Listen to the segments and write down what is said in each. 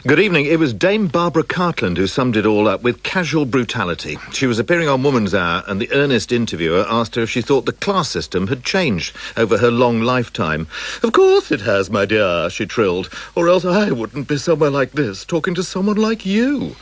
Good evening. It was Dame Barbara Cartland who summed it all up with casual brutality. She was appearing on Woman's Hour, and the earnest interviewer asked her if she thought the class system had changed over her long lifetime. "Of course it has, my dear," she trilled, "or else I wouldn't be somewhere like this, talking to someone like you."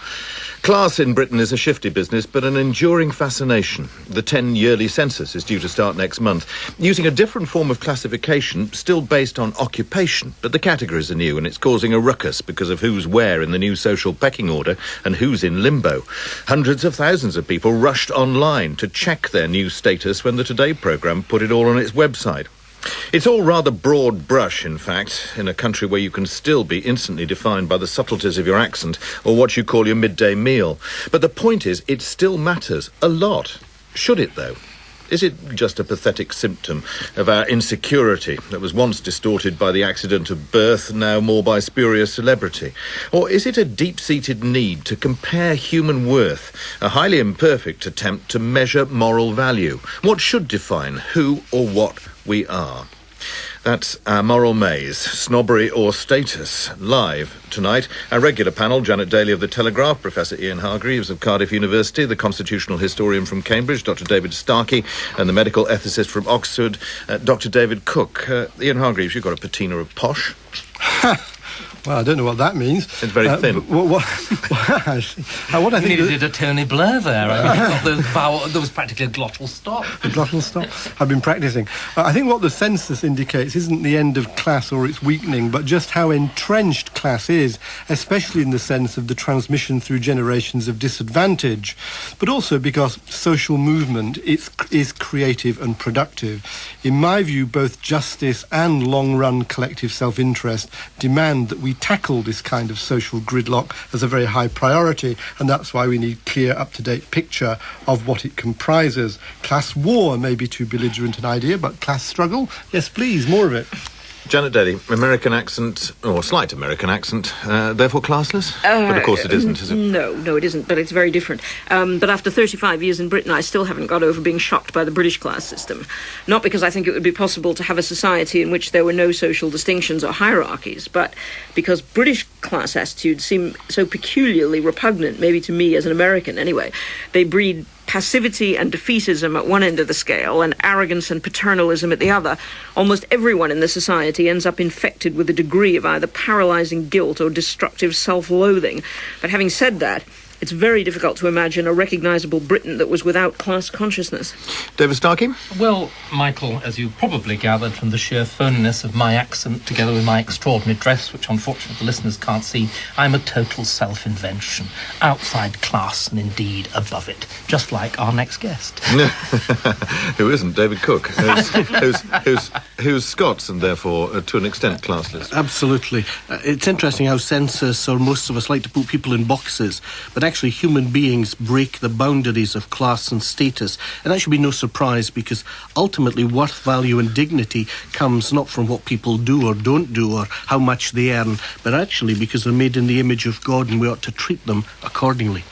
Class in Britain is a shifty business, but an enduring fascination. The 10-yearly census is due to start next month, using a different form of classification, still based on occupation, but the categories are new, and it's causing a ruckus because of who's where in the new social pecking order and who's in limbo. Hundreds of thousands of people rushed online to check their new status when the Today programme put it all on its website. It's all rather broad brush, in fact, in a country where you can still be instantly defined by the subtleties of your accent or what you call your midday meal. But the point is, it still matters a lot. Should it, though? Is it just a pathetic symptom of our insecurity that was once distorted by the accident of birth, now more by spurious celebrity? Or is it a deep-seated need to compare human worth, a highly imperfect attempt to measure moral value? What should define who or what we are? That's our moral maze, snobbery or status. Live tonight, our regular panel, Janet Daley of The Telegraph, Professor Ian Hargreaves of Cardiff University, the constitutional historian from Cambridge, Dr. David Starkey, and the medical ethicist from Oxford, Dr. David Cooke. Ian Hargreaves, you've got a patina of posh. Well, I don't know what that means. It's very thin. What I think needed a Tony Blair there. I mean, there was practically a glottal stop. A glottal stop. I've been practising. I think what the census indicates isn't the end of class or its weakening, but just how entrenched class is, especially in the sense of the transmission through generations of disadvantage, but also because social movement is creative and productive. In my view, both justice and long-run collective self-interest demand that we tackle this kind of social gridlock as a very high priority, and that's why we need clear, up-to-date picture of what it comprises. Class war may be too belligerent an idea, but class struggle, yes please, more of it. Janet Daley, American accent, or slight American accent, therefore classless? But of course it isn't, is it? No, it isn't, but it's very different. But after 35 years in Britain, I still haven't got over being shocked by the British class system. Not because I think it would be possible to have a society in which there were no social distinctions or hierarchies, but because British class attitudes seem so peculiarly repugnant, maybe to me as an American anyway. They breed passivity and defeatism at one end of the scale and arrogance and paternalism at the other. Almost everyone in the society ends up infected with a degree of either paralyzing guilt or destructive self-loathing. But having said that, it's very difficult to imagine a recognisable Britain that was without class consciousness. David Starkey? Well, Michael, as you probably gathered from the sheer phoniness of my accent together with my extraordinary dress, which unfortunately the listeners can't see, I'm a total self-invention, outside class and indeed above it, just like our next guest. Who isn't? David Cooke, who's Scots and therefore, to an extent, classless. Absolutely. It's interesting how census, or most of us, like to put people in boxes, but actually human beings break the boundaries of class and status, and that should be no surprise, because ultimately worth, value and dignity comes not from what people do or don't do or how much they earn, but actually because they're made in the image of God and we ought to treat them accordingly.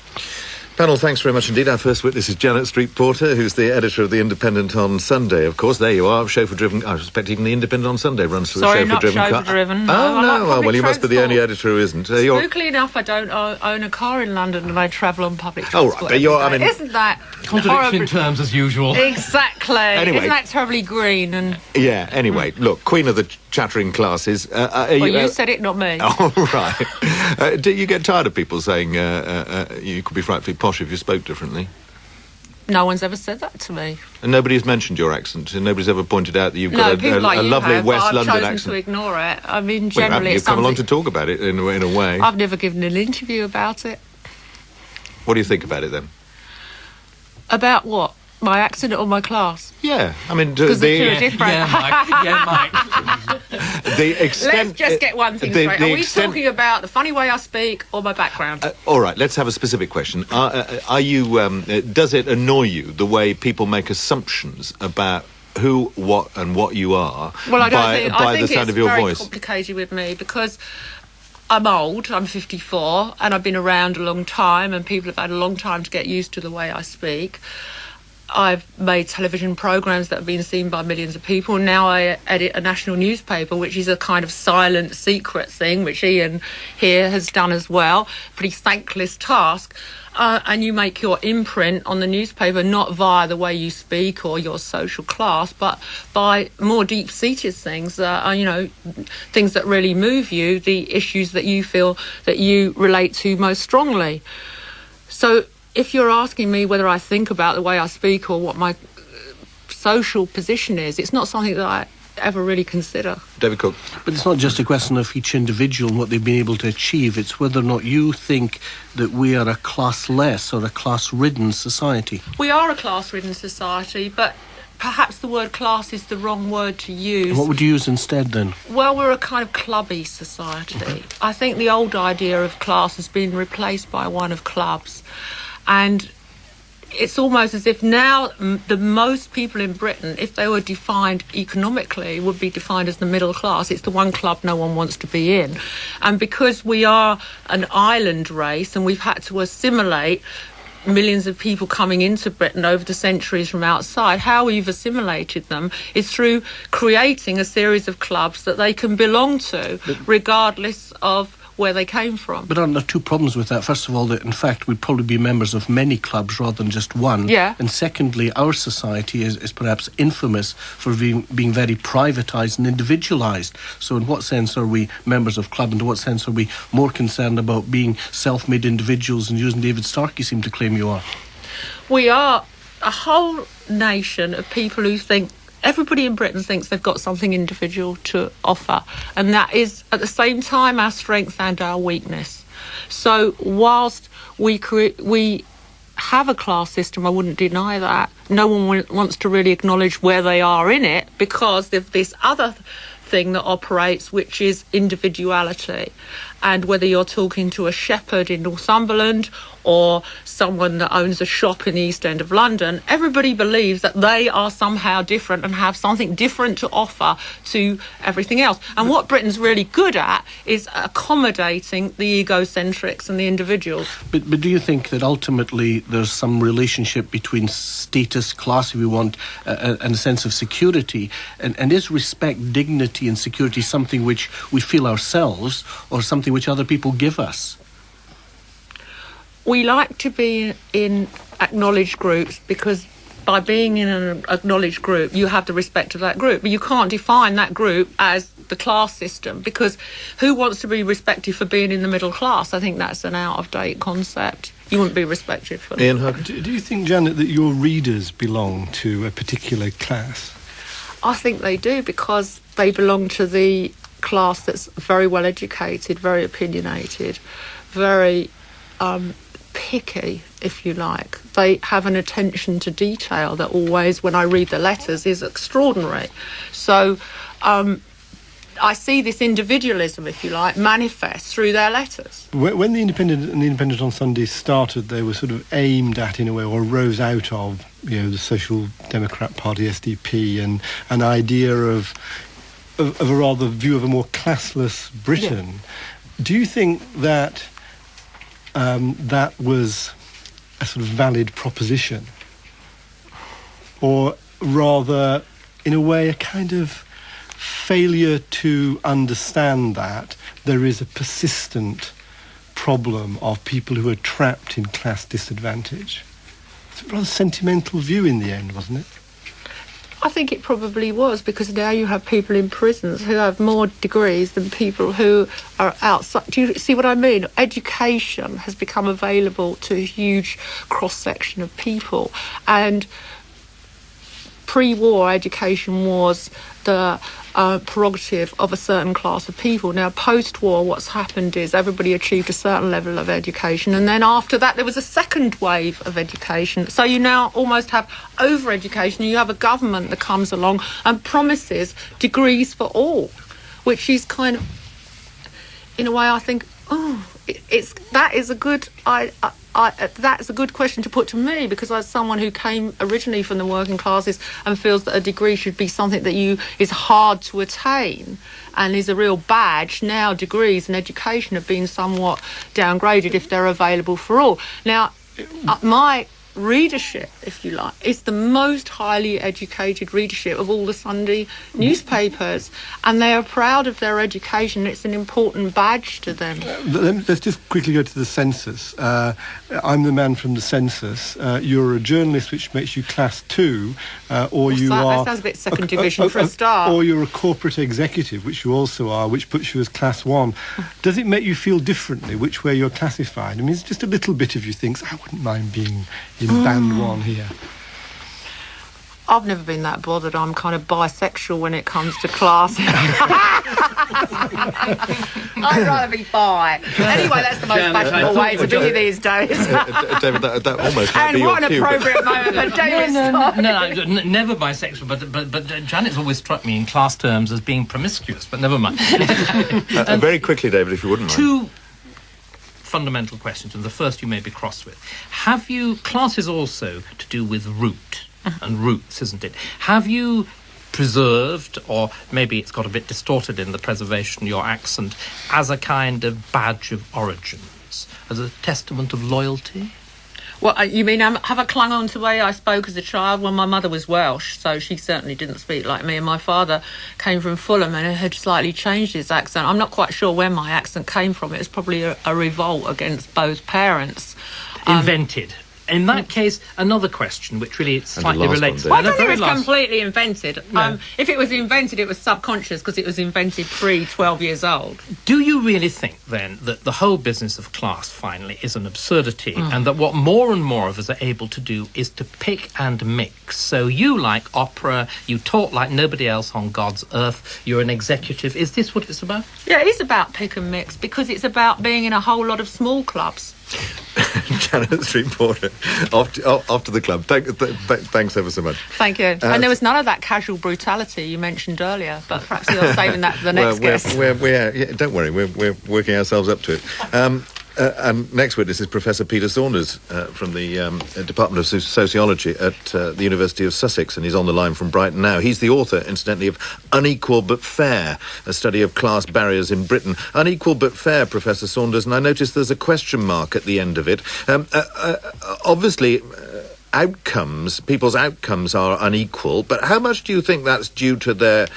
Panel, thanks very much indeed. Our first witness is Janet Street Porter, who's the editor of The Independent on Sunday. Of course, there you are, chauffeur-driven. I suspect even The Independent on Sunday runs through a chauffeur-driven car. Sorry, not chauffeur-driven. Oh, no. Well, you must be the only editor who isn't. Spookily enough, I don't own a car in London and I travel on public transport. Oh, right. Isn't that contradiction in terms as usual? Exactly. Anyway. Isn't that terribly green? And yeah, anyway, look, queen of the chattering classes. you said it, not me. Oh, right. Do you get tired of people saying you could be frightfully posh if you spoke differently? No one's ever said that to me. And nobody's mentioned your accent, and nobody's ever pointed out that you've got a lovely West London accent. I've chosen to ignore it. I mean, generally, you've come along to talk about it in a way. I've never given an interview about it. What do you think about it then? About what? My accent or my class? Yeah, I mean, because the two are different. Yeah, Mike. The extent. Let's just get one thing straight. Are we talking about the funny way I speak or my background? All right, let's have a specific question. Are you? Does it annoy you the way people make assumptions about who, what, and what you are by the sound of your voice? I think it's very complicated with me because I'm old. I'm 54, and I've been around a long time, and people have had a long time to get used to the way I speak. I've made television programmes that have been seen by millions of people. Now I edit a national newspaper, which is a kind of silent, secret thing, which Ian here has done as well. Pretty thankless task. And you make your imprint on the newspaper not via the way you speak or your social class, but by more deep-seated things, things that really move you, the issues that you feel that you relate to most strongly. So if you're asking me whether I think about the way I speak or what my social position is, it's not something that I ever really consider. David Cooke. But it's not just a question of each individual and what they've been able to achieve. It's whether or not you think that we are a class-less or a class-ridden society. We are a class-ridden society, but perhaps the word class is the wrong word to use. And what would you use instead, then? Well, we're a kind of clubby society. I think the old idea of class has been replaced by one of clubs. And it's almost as if now the most people in Britain, if they were defined economically, would be defined as the middle class. It's the one club no one wants to be in. And because we are an island race and we've had to assimilate millions of people coming into Britain over the centuries from outside, how we've assimilated them is through creating a series of clubs that they can belong to, regardless of where they came from. But aren't there two problems with that? First of all, that in fact we'd probably be members of many clubs rather than just one. Yeah. And secondly, our society is perhaps infamous for being very privatised and individualised. So in what sense are we members of club, and in what sense are we more concerned about being self-made individuals and using David Starkey seem to claim you are? We are a whole nation of people who think everybody in Britain thinks they've got something individual to offer, and that is at the same time our strength and our weakness. So whilst we have a class system, I wouldn't deny that, no one wants to really acknowledge where they are in it because of this other thing that operates, which is individuality. And whether you're talking to a shepherd in Northumberland or someone that owns a shop in the East End of London, everybody believes that they are somehow different and have something different to offer to everything else. And what Britain's really good at is accommodating the egocentrics and the individuals. But do you think that ultimately there's some relationship between status, class, if we want, and a sense of security? And is respect, dignity and security something which we feel ourselves or something which other people give us? We like to be in acknowledged groups because by being in an acknowledged group, you have the respect of that group. But you can't define that group as the class system, because who wants to be respected for being in the middle class? I think that's an out-of-date concept. You wouldn't be respected for that. Ian Hargreaves. Do you think, Janet, that your readers belong to a particular class? I think they do, because they belong to the class that's very well educated, very opinionated, very picky, if you like. They have an attention to detail that always, when I read the letters, is extraordinary. So I see this individualism, if you like, manifest through their letters. When the Independent and the Independent on Sunday started, they were sort of aimed at, in a way, or rose out of, the Social Democrat Party, SDP, and an idea of a rather view of a more classless Britain. Yeah. Do you think that that was a sort of valid proposition? Or rather, in a way, a kind of failure to understand that there is a persistent problem of people who are trapped in class disadvantage? It's a rather sentimental view in the end, wasn't it? I think it probably was, because now you have people in prisons who have more degrees than people who are outside. Do you see what I mean? Education has become available to a huge cross-section of people. And pre-war, education was the prerogative of a certain class of people. Now, post-war, what's happened is everybody achieved a certain level of education, and then after that there was a second wave of education. So you now almost have over-education, and you have a government that comes along and promises degrees for all, which is kind of, in a way, I think, that is a good... that's a good question to put to me, because as someone who came originally from the working classes and feels that a degree should be something that is hard to attain and is a real badge, now degrees and education have been somewhat downgraded if they're available for all. Now, my readership, if you like, is the most highly educated readership of all the Sunday newspapers, and they are proud of their education. It's an important badge to them. Let's just quickly go to the census. I'm the man from the census. You're a journalist, which makes you class 2, or What's you that? are... That sounds a bit second division for a start. Or you're a corporate executive, which you also are, which puts you as class 1. Does it make you feel differently which way you're classified? I mean, it's just a little bit of you thinks, I wouldn't mind being in band 1 here. I've never been that bothered. I'm kind of bisexual when it comes to class. I'd rather be bi. Anyway, that's the most fashionable way to be these days. David, that almost might And be what your an cue. appropriate moment for David Starkey. No, never bisexual, but Janet's always struck me in class terms as being promiscuous, but never mind. Very quickly, David, if you wouldn't mind. 2 fundamental questions, and the first you may be cross with. Have you... Class is also to do with root and roots, isn't it? Have you preserved, or maybe it's got a bit distorted in the preservation, your accent, as a kind of badge of origins, as a testament of loyalty? Well, you mean have I clung on to the way I spoke as a child? Well, my mother was Welsh, so she certainly didn't speak like me, and my father came from Fulham and had slightly changed his accent. I'm not quite sure where my accent came from. It was probably a revolt against both parents. Invented. In that case, another question, which really slightly relates. Well, I don't think it was completely invented. No. If it was invented, it was subconscious because it was invented pre-12 years old. Do you really think, then, that the whole business of class, finally, is an absurdity, and that what more and more of us are able to do is to pick and mix? So you like opera, you talk like nobody else on God's earth, you're an executive. Is this what it's about? Yeah, it is about pick and mix because it's about being in a whole lot of small clubs. Janet Street Porter, off to the club. Thanks ever so much. Thank you. And there was none of that casual brutality you mentioned earlier, but perhaps you're saving that for the next guest. Don't worry, we're working ourselves up to it. And next witness is Professor Peter Saunders from the Department of Sociology at the University of Sussex, and he's on the line from Brighton now. He's the author, incidentally, of Unequal but Fair, a study of class barriers in Britain. Unequal but fair, Professor Saunders, and I noticed there's a question mark at the end of it. Obviously, people's outcomes are unequal, but how much do you think that's due to their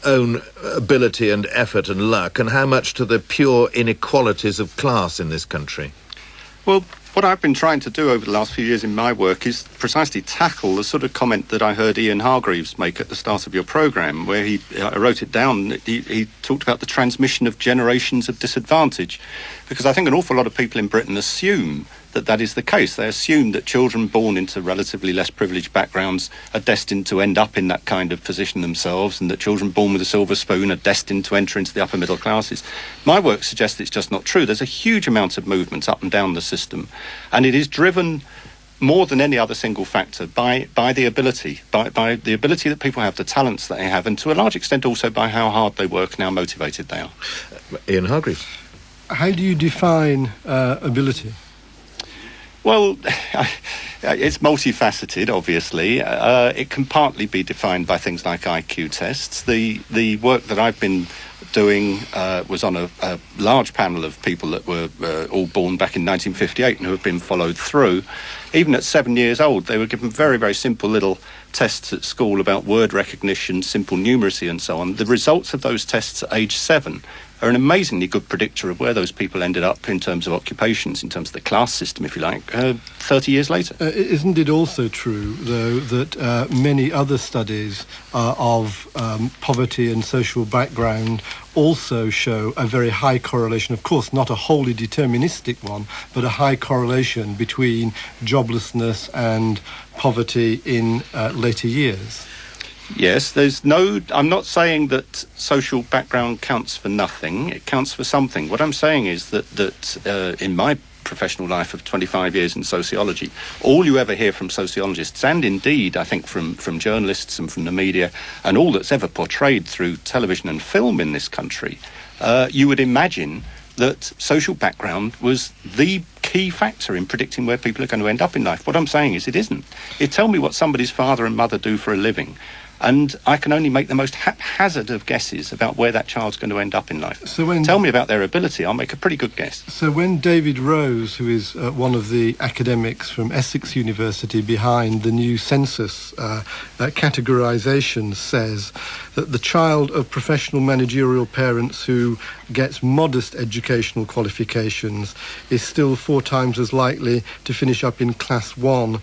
own ability and effort and luck, and how much to the pure inequalities of class in this country? Well, what I've been trying to do over the last few years in my work is precisely tackle the sort of comment that I heard Ian Hargreaves make at the start of your programme, where I wrote it down, he talked about the transmission of generations of disadvantage, because I think an awful lot of people in Britain assume that is the case. They assume that children born into relatively less privileged backgrounds are destined to end up in that kind of position themselves, and that children born with a silver spoon are destined to enter into the upper middle classes. My work suggests it's just not true. There's a huge amount of movement up and down the system, and it is driven more than any other single factor by the ability that people have, the talents that they have, and to a large extent also by how hard they work and how motivated they are. Ian Hargreaves. How do you define ability? Well, it's multifaceted, obviously. It can partly be defined by things like IQ tests. The work that I've been doing was on a large panel of people that were all born back in 1958 and who have been followed through. Even at 7 years old, they were given very, very simple little tests at school about word recognition, simple numeracy and so on. The results of those tests at age 7 are an amazingly good predictor of where those people ended up in terms of occupations, in terms of the class system, if you like, 30 years later. Isn't it also true, though, that many other studies of poverty and social background also show a very high correlation, of course not a wholly deterministic one, but a high correlation between joblessness and poverty in later years? Yes, I'm not saying that social background counts for nothing. It counts for something. What I'm saying is that in my professional life of 25 years in sociology, all you ever hear from sociologists, and indeed I think from journalists and from the media, and all that's ever portrayed through television and film in this country, you would imagine that social background was the key factor in predicting where people are going to end up in life. What I'm saying is it isn't. You tell me what somebody's father and mother do for a living, and I can only make the most haphazard of guesses about where that child's going to end up in life. So Tell me about their ability, I'll make a pretty good guess. So when David Rose, who is one of the academics from Essex University behind the new census categorisation, says that the child of professional managerial parents who gets modest educational qualifications is still 4 times as likely to finish up in class 1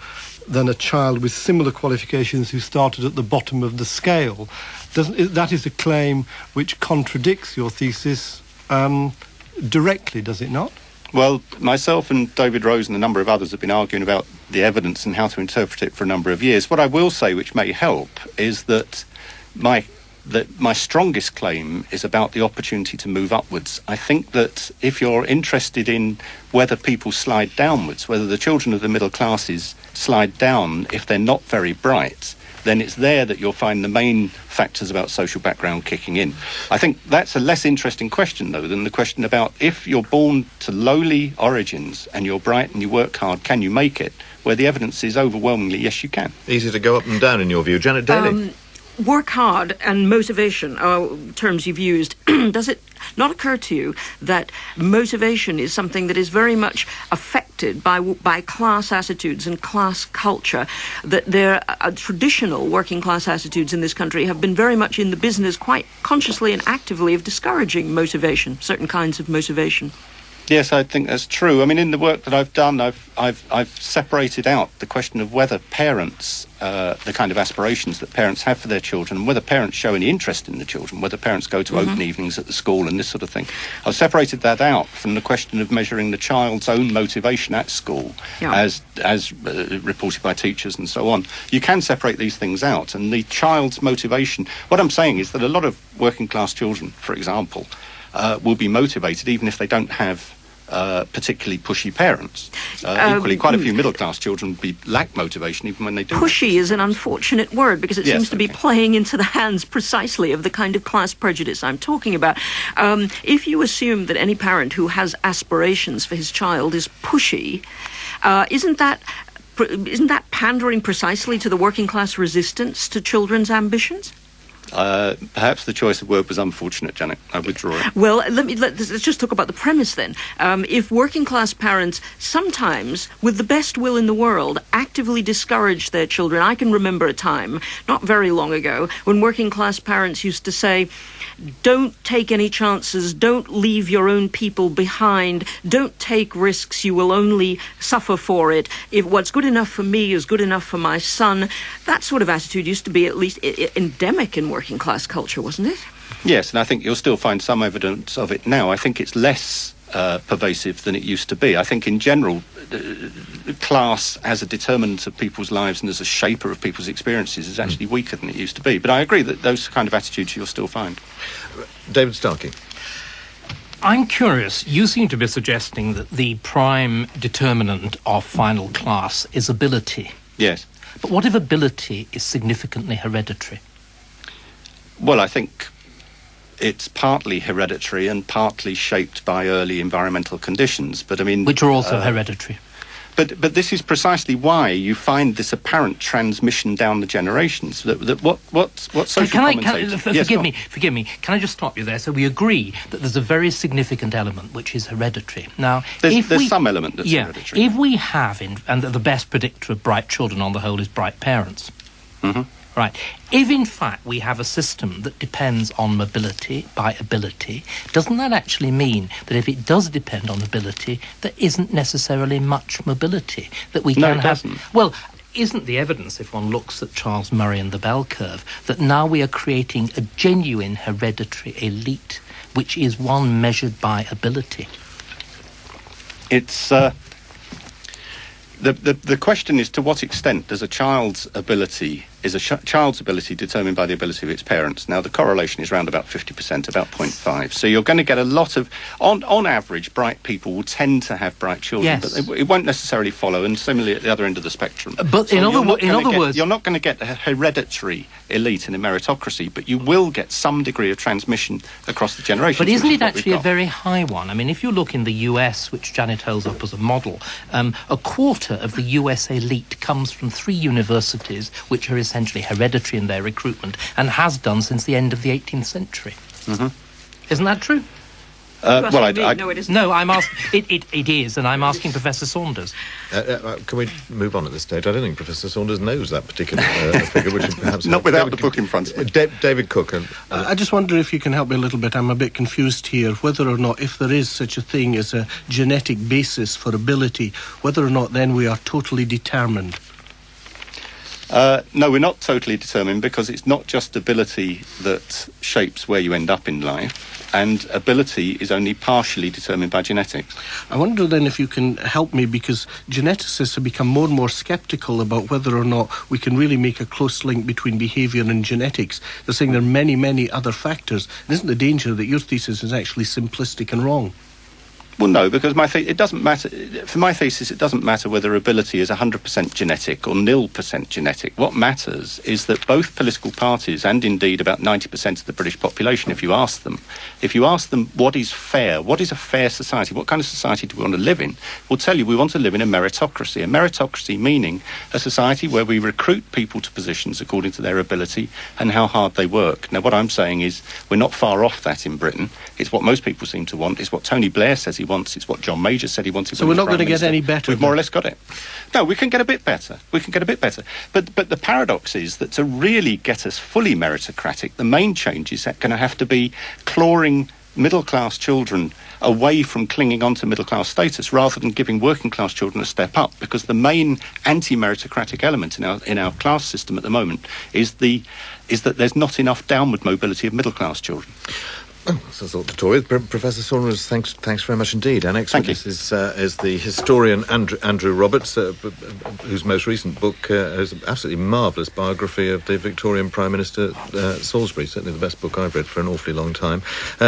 than a child with similar qualifications who started at the bottom of the scale. That is a claim which contradicts your thesis directly, does it not? Well, myself and David Rose and a number of others have been arguing about the evidence and how to interpret it for a number of years. What I will say, which may help, is that my strongest claim is about the opportunity to move upwards. I think that if you're interested in whether people slide downwards, whether the children of the middle classes slide down if they're not very bright, then it's there that you'll find the main factors about social background kicking in. I think that's a less interesting question, though, than the question about if you're born to lowly origins and you're bright and you work hard, can you make it? Where the evidence is overwhelmingly, yes, you can. Easy to go up and down, in your view. Janet Daley? Work hard and motivation are terms you've used. Does it not occur to you that motivation is something that is very much affected by class attitudes and class culture, that there traditional working class attitudes in this country have been very much in the business, quite consciously and actively, of discouraging motivation, certain kinds of motivation? Yes, I think that's true. I mean, in the work that I've done, I've separated out the question of whether parents, the kind of aspirations that parents have for their children, and whether parents show any interest in the children, whether parents go to open evenings at the school and this sort of thing. I've separated that out from the question of measuring the child's own motivation at school, as reported by teachers and so on. You can separate these things out, and the child's motivation. What I'm saying is that a lot of working class children, for example, will be motivated even if they don't have particularly pushy parents. Equally, quite a few middle-class children lack motivation even when they do. Pushy is an unfortunate word because it seems to be playing into the hands precisely of the kind of class prejudice I'm talking about. If you assume that any parent who has aspirations for his child is pushy, isn't that pandering precisely to the working class resistance to children's ambitions? Perhaps the choice of word was unfortunate, Janet. I withdraw it. Well, let's just talk about the premise then. If working class parents sometimes, with the best will in the world, actively discourage their children, I can remember a time, not very long ago, when working class parents used to say, don't take any chances, don't leave your own people behind, don't take risks, you will only suffer for it. If what's good enough for me is good enough for my son. That sort of attitude used to be at least endemic in working class culture, wasn't it? Yes, and I think you'll still find some evidence of it now. I think it's less pervasive than it used to be. I think in general, class as a determinant of people's lives and as a shaper of people's experiences is actually weaker than it used to be. But I agree that those kind of attitudes you'll still find. David Starkey. I'm curious. You seem to be suggesting that the prime determinant of final class is ability. Yes. But what if ability is significantly hereditary? Well, I think it's partly hereditary and partly shaped by early environmental conditions. But I mean, which are also hereditary. But this is precisely why you find this apparent transmission down the generations. What social commentators... Forgive me. Can I just stop you there? So we agree that there's a very significant element which is hereditary. Now, there's some element that's hereditary. If we have, and the best predictor of bright children on the whole is bright parents. Mm-hmm. Right. If, in fact, we have a system that depends on mobility by ability, doesn't that actually mean that if it does depend on ability, there isn't necessarily much mobility that we can have? No, it doesn't. Well, isn't the evidence, if one looks at Charles Murray and the bell curve, that now we are creating a genuine hereditary elite, which is one measured by ability? It's... The question is, to what extent does a child's ability determined by the ability of its parents? Now, the correlation is around about 50%, about 0.5. So you're going to get a lot of, on average, bright people will tend to have bright children, yes. But it won't necessarily follow, and similarly at the other end of the spectrum. But so in other words... You're not going to get a hereditary elite in a meritocracy, but you will get some degree of transmission across the generations. But isn't it actually a very high one? I mean, if you look in the US, which Janet holds up as a model, a quarter of the US elite comes from 3 universities which are essentially essentially hereditary in their recruitment and has done since the end of the 18th century. Mm-hmm. Isn't that true? Well, No, it isn't. No, I'm asking. It is, and I'm asking Professor Saunders. Can we move on at this stage? I don't think Professor Saunders knows that particular figure, which is perhaps... Not without the book in front of me. David Cooke. I just wonder if you can help me a little bit. I'm a bit confused here, whether or not, if there is such a thing as a genetic basis for ability, whether or not then we are totally determined. No, we're not totally determined, because it's not just ability that shapes where you end up in life, and ability is only partially determined by genetics. I wonder then if you can help me, because geneticists have become more and more sceptical about whether or not we can really make a close link between behaviour and genetics. They're saying there are many, many other factors. And isn't the danger that your thesis is actually simplistic and wrong? Well, no, because it doesn't matter. For my thesis, it doesn't matter whether ability is 100% genetic or 0% genetic. What matters is that both political parties, and indeed about 90% of the British population, if you ask them what is fair, what is a fair society, what kind of society do we want to live in, will tell you we want to live in a meritocracy. A meritocracy meaning a society where we recruit people to positions according to their ability and how hard they work. Now, what I'm saying is we're not far off that in Britain. It's what most people seem to want. It's what Tony Blair says he wants. It's what John Major said he wanted. So we're not going to get any better. We've more or less got it. No, we can get a bit better. But the paradox is that to really get us fully meritocratic, the main change is going to have to be clawing middle-class children away from clinging on to middle-class status rather than giving working-class children a step up, because the main anti-meritocratic element in our class system at the moment is that there's not enough downward mobility of middle-class children. Oh, that's a thought to toy with. Professor Saunders, thanks very much indeed. Our next witness is the historian Andrew Roberts, whose most recent book is an absolutely marvellous biography of the Victorian Prime Minister Salisbury, certainly the best book I've read for an awfully long time.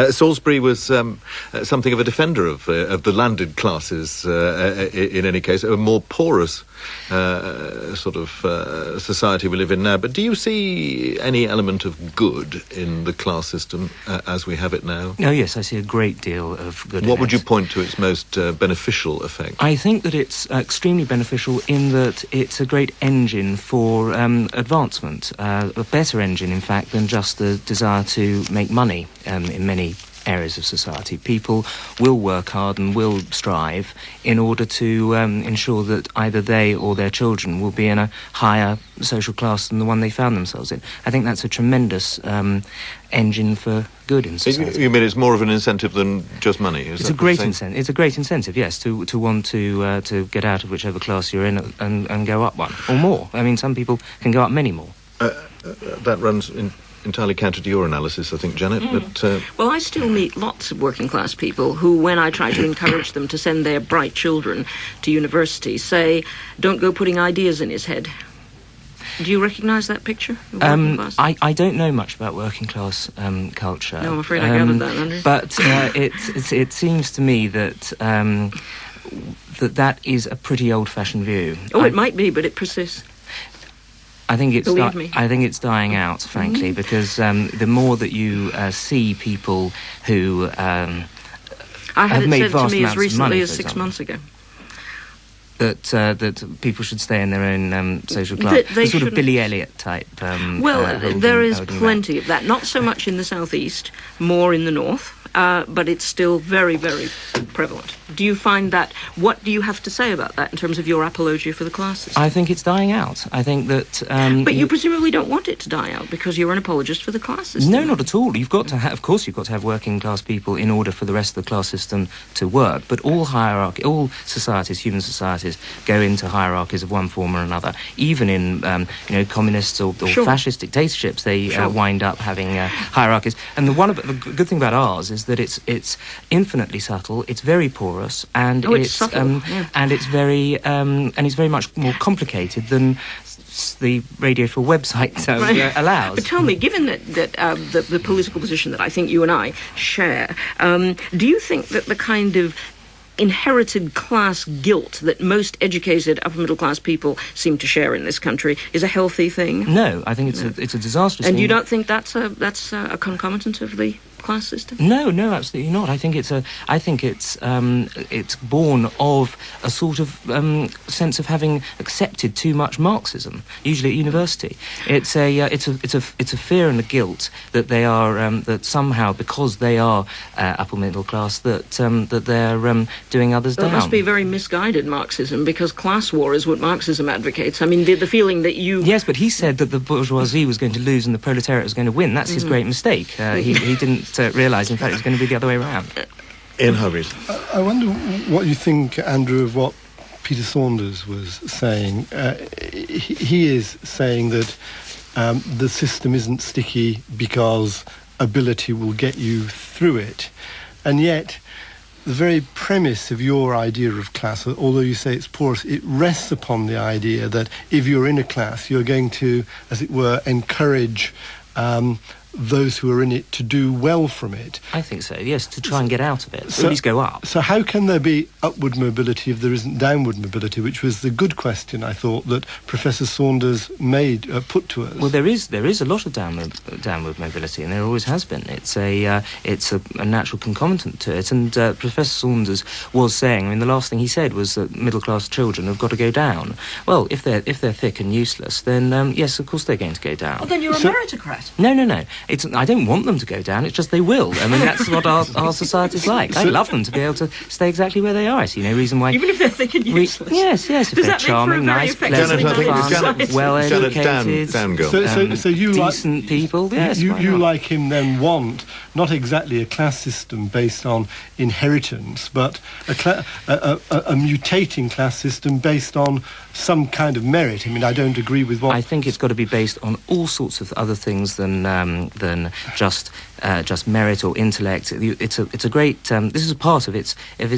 Salisbury was something of a defender of the landed classes, in any case, a more porous sort of society we live in now. But do you see any element of good in the class system as we have it now? Oh, yes, I see a great deal of good. What would you point to its most beneficial effect? I think that it's extremely beneficial in that it's a great engine for advancement, a better engine, in fact, than just the desire to make money in many areas of society. People will work hard and will strive in order to ensure that either they or their children will be in a higher social class than the one they found themselves in. I think that's a tremendous engine for good in society. You mean it's more of an incentive than just money? It's a great incentive. It's a great incentive, yes, to want to get out of whichever class you're in and go up one or more. I mean, some people can go up many more. That runs entirely counter to your analysis, I think, Janet. But well, I still meet lots of working class people who, when I try to encourage them to send their bright children to university, say, don't go putting ideas in his head. Do you recognise that picture of working class? I don't know much about working class culture. No, I'm afraid I gathered that, Andrew. But it seems to me that that is a pretty old-fashioned view. Oh, it might be, but it persists. I think it's Believe me. I think it's dying out, frankly, because the more that you see people who I had have made it said vast to me as amounts of recently money, as for 6 example, months ago. that people should stay in their own social class, They the sort of shouldn't. Billy Elliot type. There is plenty of that. Not so much in the southeast, more in the north, but it's still very, very prevalent. Do you find that? What do you have to say about that in terms of your apologia for the classes? I think it's dying out. I think that. But you presumably don't want it to die out because you're an apologist for the class system. No, not at all. You've got to have, of course, you've got to have working class people in order for the rest of the class system to work. But all societies, human societies, go into hierarchies of one form or another. Even in communists or fascist dictatorships, they wind up having hierarchies. And the good thing about ours is that it's infinitely subtle. It's very porous, and it's subtle, and it's very much more complicated than the Radio 4 website allows. But tell me, given that the political position that I think you and I share, do you think that the kind of inherited class guilt that most educated upper middle class people seem to share in this country is a healthy thing? No, I think it's a disastrous thing. And you don't think that's a concomitant of the class system? No, absolutely not. I think it's born of a sort of sense of having accepted too much Marxism, usually at university. It's a fear and a guilt that they are that somehow, because they are upper middle class, that they're doing others down. It must be very misguided Marxism, because class war is what Marxism advocates. I mean, the feeling that you... Yes, but he said that the bourgeoisie was going to lose and the proletariat was going to win. That's his great mistake. He didn't realise, in fact, it was going to be the other way around. Ian Hargreaves. I wonder what you think, Andrew, of what Peter Saunders was saying. He is saying that the system isn't sticky because ability will get you through it. And yet, the very premise of your idea of class, although you say it's porous, it rests upon the idea that if you're in a class, you're going to, as it were, encourage those who are in it to do well from it. I think so, yes, to try and get out of it, at least go up. So how can there be upward mobility if there isn't downward mobility, which was the good question, I thought, that Professor Saunders put to us? Well, there is a lot of downward mobility, and there always has been. It's a natural concomitant to it, and Professor Saunders was saying, I mean, the last thing he said was that middle-class children have got to go down. Well, if they're thick and useless, then yes, of course they're going to go down. Well, then you're a meritocrat. No. I don't want them to go down, it's just they will. I mean, that's what our society's like. I'd love them to be able to stay exactly where they are. I see no reason why... Even if they're thick and useless? Yes, if they're charming, nice, pleasant, fun, well-educated, so you decent people, yes, you like him then want not exactly a class system based on inheritance, but a mutating class system based on some kind of merit. I mean, I don't agree with what... I think it's got to be based on all sorts of other things than just merit or intellect. It's a great... this is a part of its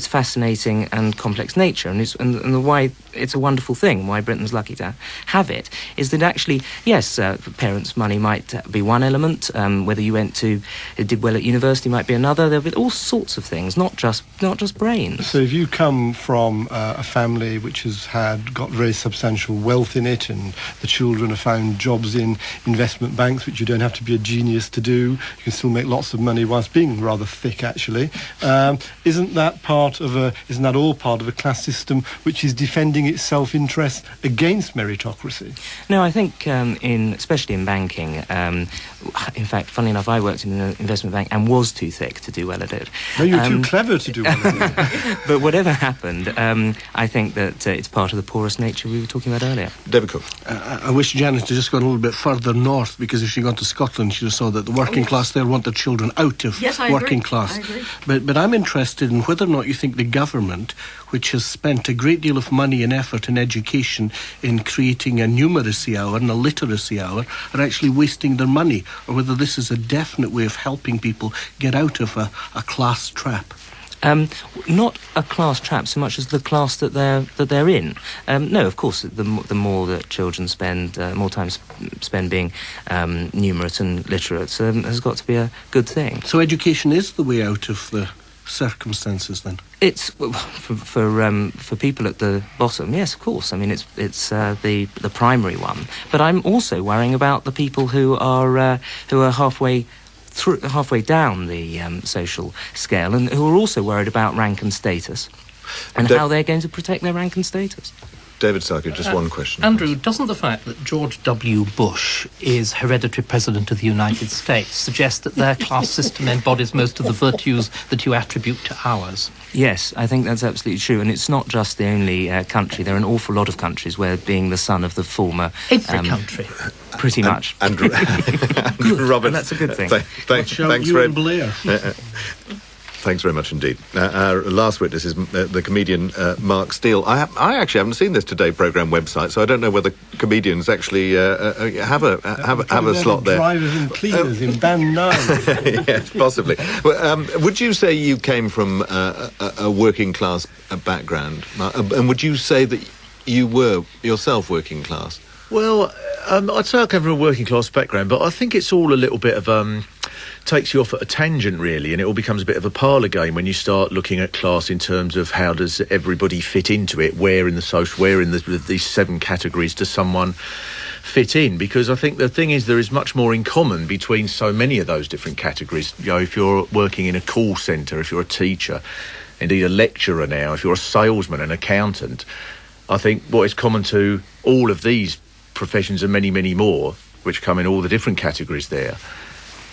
fascinating and complex nature, and the why it's a wonderful thing, why Britain's lucky to have it, is that actually, yes, parents' money might be one element, whether you did well at university might be another. There'll be all sorts of things, not just brains. So if you come from a family which has got very substantial wealth in it, and the children have found jobs in investment banks, which you don't have to be a genius to do, you can still make lots of money whilst being rather thick, actually. Isn't that all part of a class system which is defending its self-interest against meritocracy? No, I think especially in banking, in fact, funnily enough, I worked in an investment bank and was too thick to do well at it. No, you're too clever to do well at it. But whatever happened, I think that it's part of the porous nature we were talking about earlier. David Cooke. I wish Janet had just gone a little bit further north, because if she'd gone to Scotland, she'd have saw that the working class there want their children out of working class. I agree. But I'm interested in whether or not you think the government, which has spent a great deal of money and effort in education in creating a numeracy hour and a literacy hour, are actually wasting their money, or whether this is a definite way of helping people get out of a class trap. Not a class trap so much as the class that they're in. No, of course, the more that children spend, more time spend being numerate and literate, has got to be a good thing. So education is the way out of the circumstances, then? It's for people at the bottom, yes, of course. I mean, it's the primary one. But I'm also worrying about the people who are halfway down the social scale, and who are also worried about rank and status, and how they're going to protect their rank and status. David Starkey, just one question. Andrew, doesn't the fact that George W. Bush is hereditary president of the United States suggest that their class system embodies most of the virtues that you attribute to ours? Yes, I think that's absolutely true, and it's not just the only country. There are an awful lot of countries where being the son of the former... Every country. Pretty much. Andrew Roberts. That's a good thing. Thanks very Blair. Thanks very much indeed. Our last witness is the comedian Mark Steele. I actually haven't seen this Today programme website, so I don't know whether comedians actually have a slot there. Drivers and cleaners in band 9. Yes, possibly. Well, would you say you came from a working class background, and would you say that you were yourself working class? Well, I'd say I come from a working class background, but I think it's all a little bit of takes you off at a tangent, really, and it all becomes a bit of a parlour game when you start looking at class in terms of how does everybody fit into it, where in these 7 categories does someone fit in, because I think the thing is there is much more in common between so many of those different categories. You know, if you're working in a call centre, if you're a teacher, indeed a lecturer now, if you're a salesman, an accountant, I think what is common to all of these professions and many, many more, which come in all the different categories there,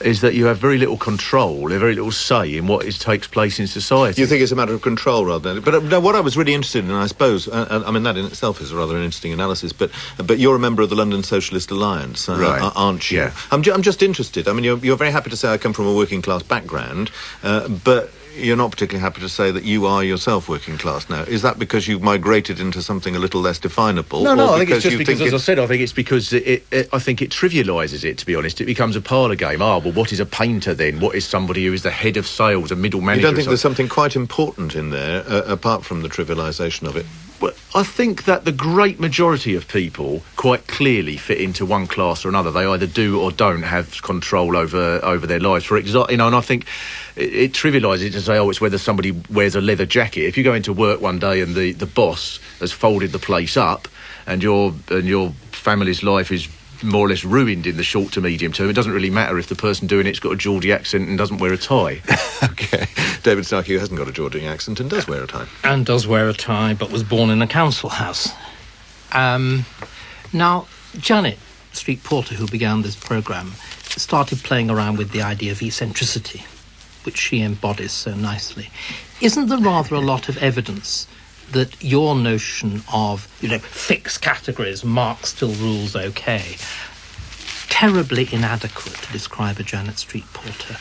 is that you have very little control, very little say in what takes place in society. You think it's a matter of control rather than... But no, what I was really interested in, I suppose, I mean, that in itself is a rather interesting analysis, but you're a member of the London Socialist Alliance, right. Aren't you? Yeah. I'm just interested. I mean, you're very happy to say I come from a working class background, but you're not particularly happy to say that you are yourself working class now. Is that because you've migrated into something a little less definable? No, I think it's just because, as I said, I think it's because I think it trivialises it, to be honest. It becomes a parlour game. Well, what is a painter then? What is somebody who is the head of sales, a middle manager? You don't think there's something quite important in there, apart from the trivialisation of it? Well, I think that the great majority of people quite clearly fit into one class or another. They either do or don't have control over their lives. For example, you know, and I think it trivialises it to say, it's whether somebody wears a leather jacket. If you go into work one day and the boss has folded the place up, and your family's life is more or less ruined in the short to medium term, it doesn't really matter if the person doing it's got a Geordie accent and doesn't wear a tie. OK. David Starkey, who hasn't got a Geordie accent and does wear a tie. And does wear a tie, but was born in a council house. Now, Janet Street Porter, who began this programme, started playing around with the idea of eccentricity, which she embodies so nicely. Isn't there rather a lot of evidence that your notion of, fixed categories, Marx still rules OK, terribly inadequate to describe a Janet Street Porter?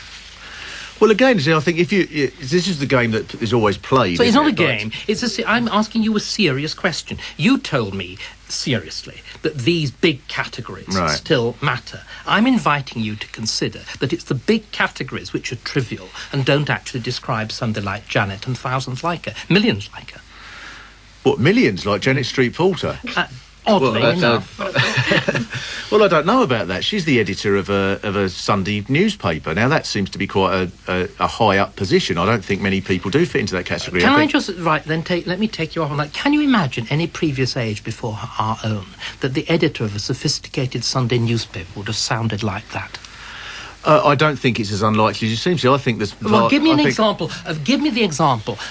Well, again, I think this is the game that is always played. So it's not a game. I'm asking you a serious question. You told me, seriously, that these big categories still matter. I'm inviting you to consider that it's the big categories which are trivial and don't actually describe somebody like Janet and thousands like her, millions like her. What, millions like Janet Street Porter? Oddly enough. Well, I don't know about that. She's the editor of a Sunday newspaper. Now, that seems to be quite a high-up position. I don't think many people do fit into that category. Let me take you off on that. Can you imagine any previous age before our own that the editor of a sophisticated Sunday newspaper would have sounded like that? I don't think it's as unlikely as it seems to. I think there's... Well, give me the example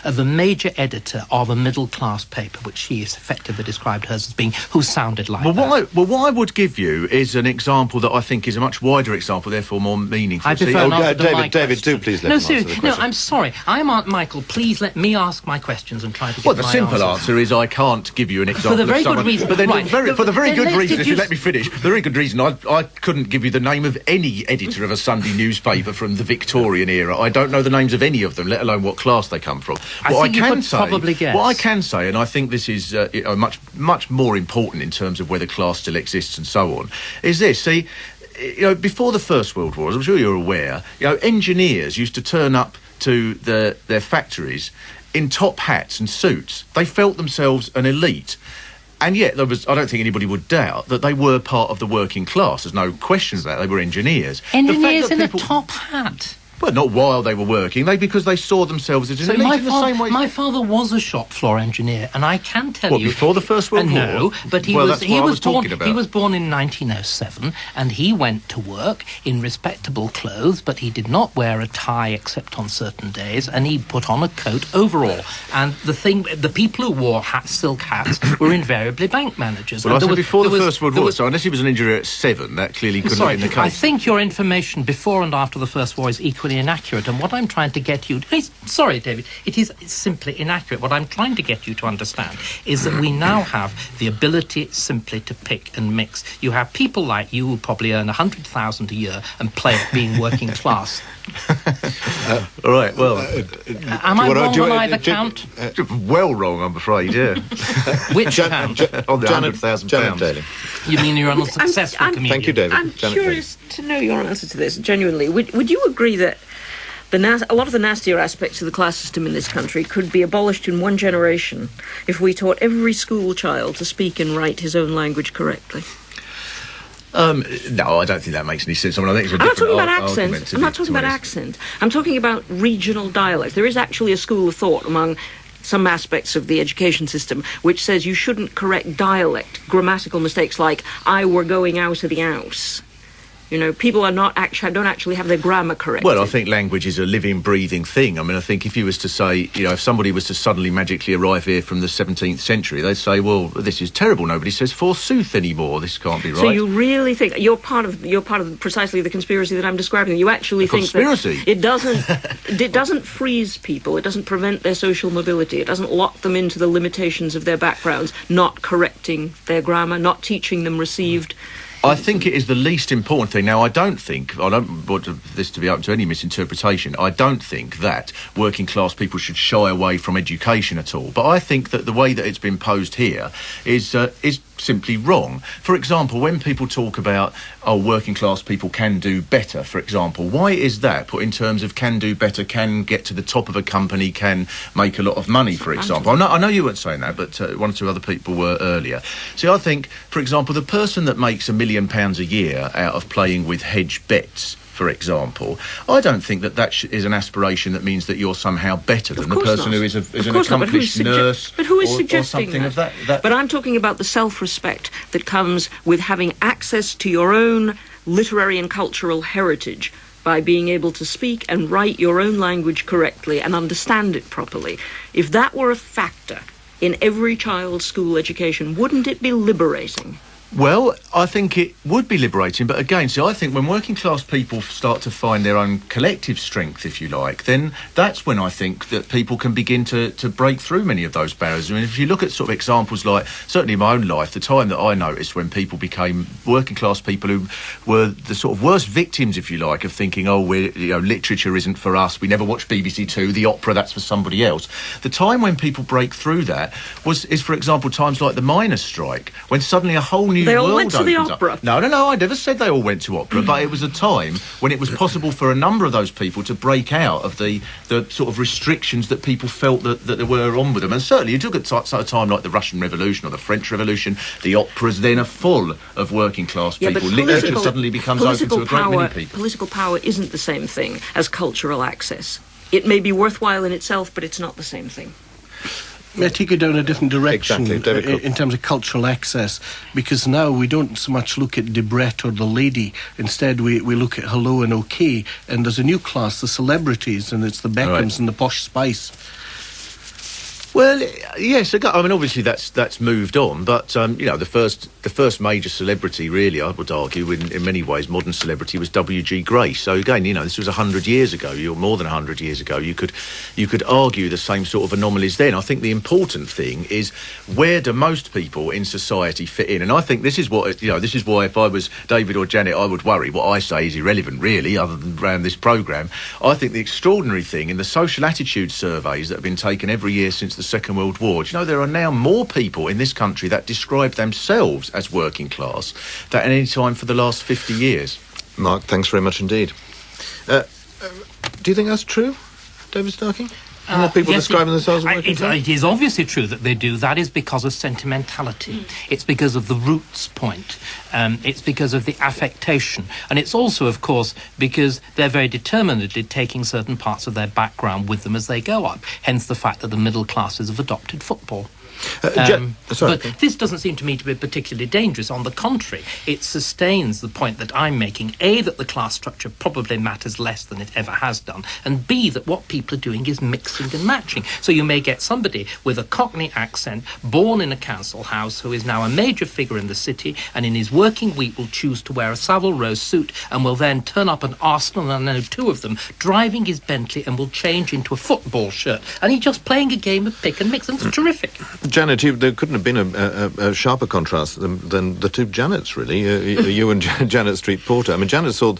of a major editor of a middle-class paper, which she has effectively described hers as being, who sounded like that. What I would give you is an example that I think is a much wider example, therefore more meaningful. I prefer David, do please let me answer the question. No, I'm sorry. I'm Aunt Michael. Please let me ask my questions and try to get Well, the simple answer is I can't give you an example for the very of someone... good reason... But then for the very good reason, if you let me finish, the very good reason I couldn't give you the name of any editor of a Sunday newspaper from the Victorian era. I don't know the names of any of them, let alone what class they come from. What I can say, and I think this is much more important in terms of whether class still exists and so on, is this. See, before the First World War, as I'm sure you're aware, engineers used to turn up to their factories in top hats and suits. They felt themselves an elite. And yet, I don't think anybody would doubt that they were part of the working class. There's no question about that. They were engineers. Engineers in a top hat? Well, not while they were working, because they saw themselves as an elite in the same way. My father was a shop floor engineer, and I can tell you... before the First World War? No, but he was born in 1907, and he went to work in respectable clothes, but he did not wear a tie except on certain days, and he put on a coat overall. And the people who wore silk hats were invariably bank managers. Well, I said before the First World War, so unless he was an engineer at 7, that clearly couldn't have been the case. I think your information before and after the First War is equally inaccurate, and what I'm trying to get you... Sorry, David, it's simply inaccurate. What I'm trying to get you to understand is that we now have the ability simply to pick and mix. You have people like you who probably earn $100,000 a year and play at being working class. All right, well... am I wrong on either count? Well wrong, I'm afraid, yeah. Which count? On the £100,000. Janet Daley. You mean you're an unsuccessful comedian? Thank you, David. I'm curious to know your answer to this, genuinely. Would you agree that a lot of the nastier aspects of the class system in this country could be abolished in one generation if we taught every school child to speak and write his own language correctly? No, I don't think that makes any sense. I think it's I'm not talking about accent. I'm not talking about accent. I'm talking about regional dialect. There is actually a school of thought among some aspects of the education system which says you shouldn't correct dialect, grammatical mistakes like "I were going out of the house." You know, people don't actually have their grammar corrected. Well, I think language is a living, breathing thing. I mean, I think if you was to say, you know, if somebody was to suddenly magically arrive here from the 17th century, they'd say, well, this is terrible. Nobody says forsooth anymore. This can't be right. So you really think you're part of precisely the conspiracy that I'm describing? You actually think conspiracy? That it doesn't freeze people. It doesn't prevent their social mobility. It doesn't lock them into the limitations of their backgrounds, not correcting their grammar, not teaching them received. I think it is the least important thing. Now, I don't want this to be open to any misinterpretation. I don't think that working class people should shy away from education at all. But I think that the way that it's been posed here is simply wrong. For example, when people talk about, working class people can do better, for example, why is that put in terms of can do better, can get to the top of a company, can make a lot of money, for example? I know you weren't saying that, but one or two other people were earlier. See, I think, for example, the person that makes £1 million a year out of playing with hedge bets, for example, I don't think that is an aspiration that means that you're somehow better than the person who is an accomplished nurse or something of that. But I'm talking about the self-respect that comes with having access to your own literary and cultural heritage by being able to speak and write your own language correctly and understand it properly. If that were a factor in every child's school education, wouldn't it be liberating? Well, I think it would be liberating, but again, see, I think when working class people start to find their own collective strength, if you like, then that's when I think that people can begin to break through many of those barriers. I mean, if you look at sort of examples like, certainly in my own life, the time that I noticed when people became working class people who were the sort of worst victims, if you like, of thinking, literature isn't for us, we never watch BBC Two, the opera, that's for somebody else. The time when people break through that is, for example, times like the miners' strike, when suddenly a whole new They all world went to the opens opera. up. No, I never said they all went to opera, but it was a time when it was possible for a number of those people to break out of the sort of restrictions that people felt that were on with them. And certainly you took a time like the Russian Revolution or the French Revolution, the operas then are full of working class people. Literature suddenly becomes open to a great many people. Political power isn't the same thing as cultural access. It may be worthwhile in itself, but it's not the same thing. May I take you down a different direction Exactly, in terms of cultural access? Because now we don't so much look at Debrett or the lady. Instead, we look at Hello and OK. And there's a new class, the celebrities, and it's the Beckhams and the Posh Spice. Well, yes. I mean, obviously that's moved on, but the first major celebrity, really, I would argue, in many ways, modern celebrity, was W.G. Grace. So again, this was 100 years ago, or more than 100 years ago. You could argue the same sort of anomalies then. I think the important thing is where do most people in society fit in, and I think this is why if I was David or Janet, I would worry. What I say is irrelevant, really, other than around this programme. I think the extraordinary thing in the social attitude surveys that have been taken every year since the Second World War, there are now more people in this country that describe themselves as working class than at any time for the last 50 years. Mark, thanks very much indeed. Do you think that's true, David Starkey? More people describing themselves as working class? It is obviously true that they do. That is because of sentimentality. It's because of the roots point. It's because of the affectation. And it's also, of course, because they're very determinedly taking certain parts of their background with them as they go up. Hence the fact that the middle classes have adopted football. But this doesn't seem to me to be particularly dangerous. On the contrary, it sustains the point that I'm making. A, that the class structure probably matters less than it ever has done. And B, that what people are doing is mixing and matching. So you may get somebody with a Cockney accent, born in a council house, who is now a major figure in the city, and in his working week will choose to wear a Savile Row suit and will then turn up an Arsenal, and I know two of them, driving his Bentley, and will change into a football shirt. And he's just playing a game of pick and mix, and it's terrific. Janet, there couldn't have been a sharper contrast than the two Janets, really. You and Janet Street Porter. I mean, Janet saw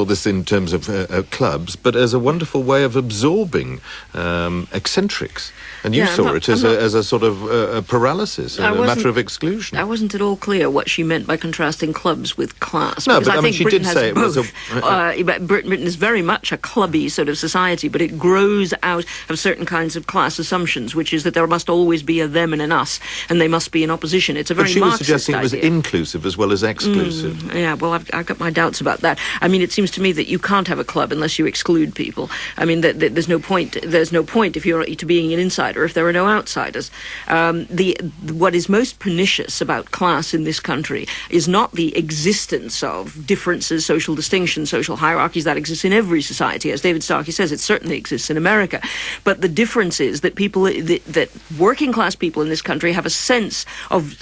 this in terms of clubs, but as a wonderful way of absorbing eccentrics. And you saw it as a sort of paralysis, a matter of exclusion. I wasn't at all clear what she meant by contrasting clubs with class. No, but I think she Britain did say both. it was Britain is very much a clubby sort of society, but it grows out of certain kinds of class assumptions, which is that there must always be a them and an us, and they must be in opposition. It's a very Marxist idea. But she was suggesting it was inclusive as well as exclusive. Yeah, well, I've got my doubts about that. I mean, it seems to me that you can't have a club unless you exclude people. I mean, there's no point. there's no point if you're to being an insider if there are no outsiders. What is most pernicious about class in this country is not the existence of differences, social distinctions, social hierarchies. That exists in every society. As David Starkey says, it certainly exists in America. But the difference is that that working class people in this country have a sense of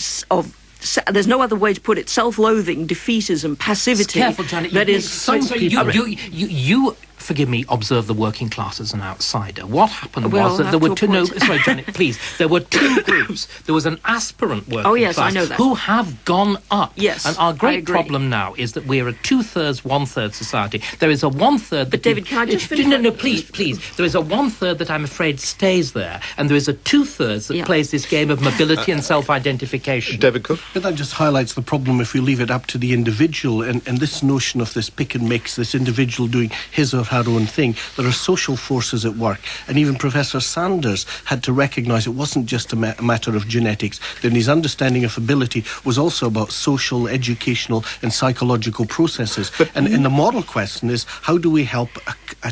there's no other way to put it, self-loathing, defeatism, passivity. Careful, Janet. You forgive me, observe the working class as an outsider. What happened was that there were two... No, sorry, Janet, please. There were two groups. There was an aspirant working class I know that. Who have gone up. Yes, and our great problem now is that we're a 2/3, 1/3 society. There is a 1/3... But, David, can I just finish? No, please. There is a 1/3 that I'm afraid stays there, and there is a 2/3 that plays this game of mobility and self-identification. David Cooke? But that just highlights the problem if we leave it up to the individual, and this notion of this pick and mix, this individual doing his or her own thing. There are social forces at work, and even Professor Saunders had to recognise it wasn't just a matter of genetics. Then his understanding of ability was also about social, educational and psychological processes. And the moral question is, how do we help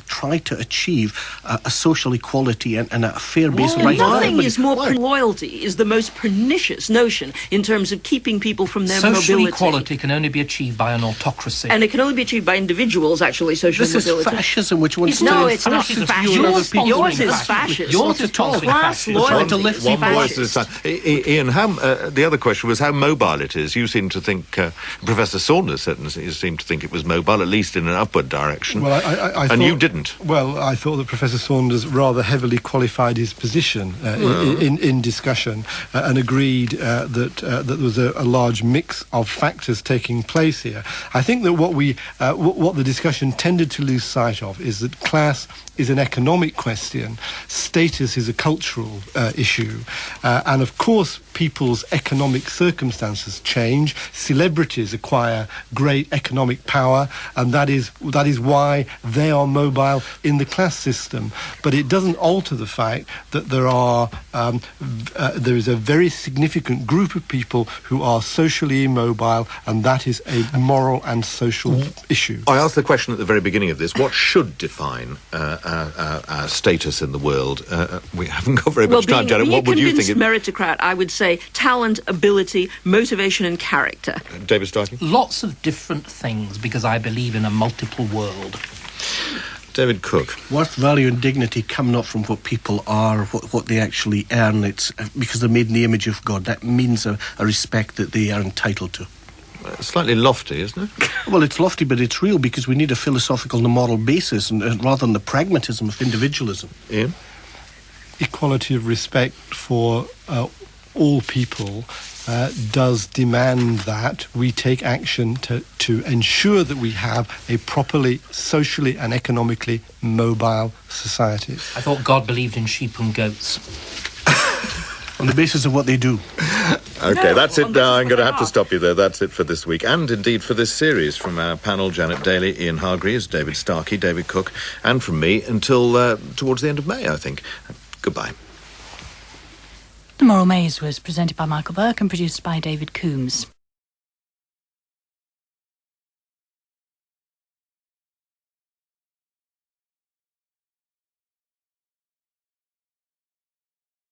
try to achieve a social equality and a fair base of rights? Nothing is more... Loyalty is the most pernicious notion in terms of keeping people from their mobility. Social equality can only be achieved by an autocracy. And it can only be achieved by individuals, actually, social mobility. This is fascism, which wants to... No, it's not fascist. Yours is fascist. Yours is class loyalty. One voice at a time. Ian, the other question was how mobile it is. You seem to think, Professor Saunders certainly seemed to think it was mobile, at least in an upward direction. Well, I and thought, you didn't. Well, I thought that Professor Saunders rather heavily qualified his position in discussion and agreed that there was a large mix of factors taking place here. I think that what the discussion tended to lose sight of is that class is an economic question, status is a cultural issue, and of course people's economic circumstances change. Celebrities acquire great economic power, and that is why they are mobile in the class system. But it doesn't alter the fact that there is a very significant group of people who are socially immobile, and that is a moral and social issue. I asked the question at the very beginning of this: what should define our status in the world? We haven't got very much time, Janet. What would you think? Being a convinced meritocrat, I would say talent, ability, motivation and character. David Starkey? Lots of different things, because I believe in a multiple world. David Cooke. Worth, value and dignity come not from what people are, what they actually earn. It's because they're made in the image of God. That means a respect that they are entitled to. Slightly lofty, isn't it? Well, it's lofty, but it's real, because we need a philosophical and a moral basis, and rather than the pragmatism of individualism. Ian? Equality of respect for all people does demand that we take action to ensure that we have a properly socially and economically mobile society. I thought God believed in sheep and goats. On the basis of what they do. OK, that's it now. I'm going to have to stop you there. That's it for this week, and indeed for this series, from our panel, Janet Daley, Ian Hargreaves, David Starkey, David Cooke, and from me until towards the end of May, I think. Goodbye. The Moral Maze was presented by Michael Buerk and produced by David Coombs.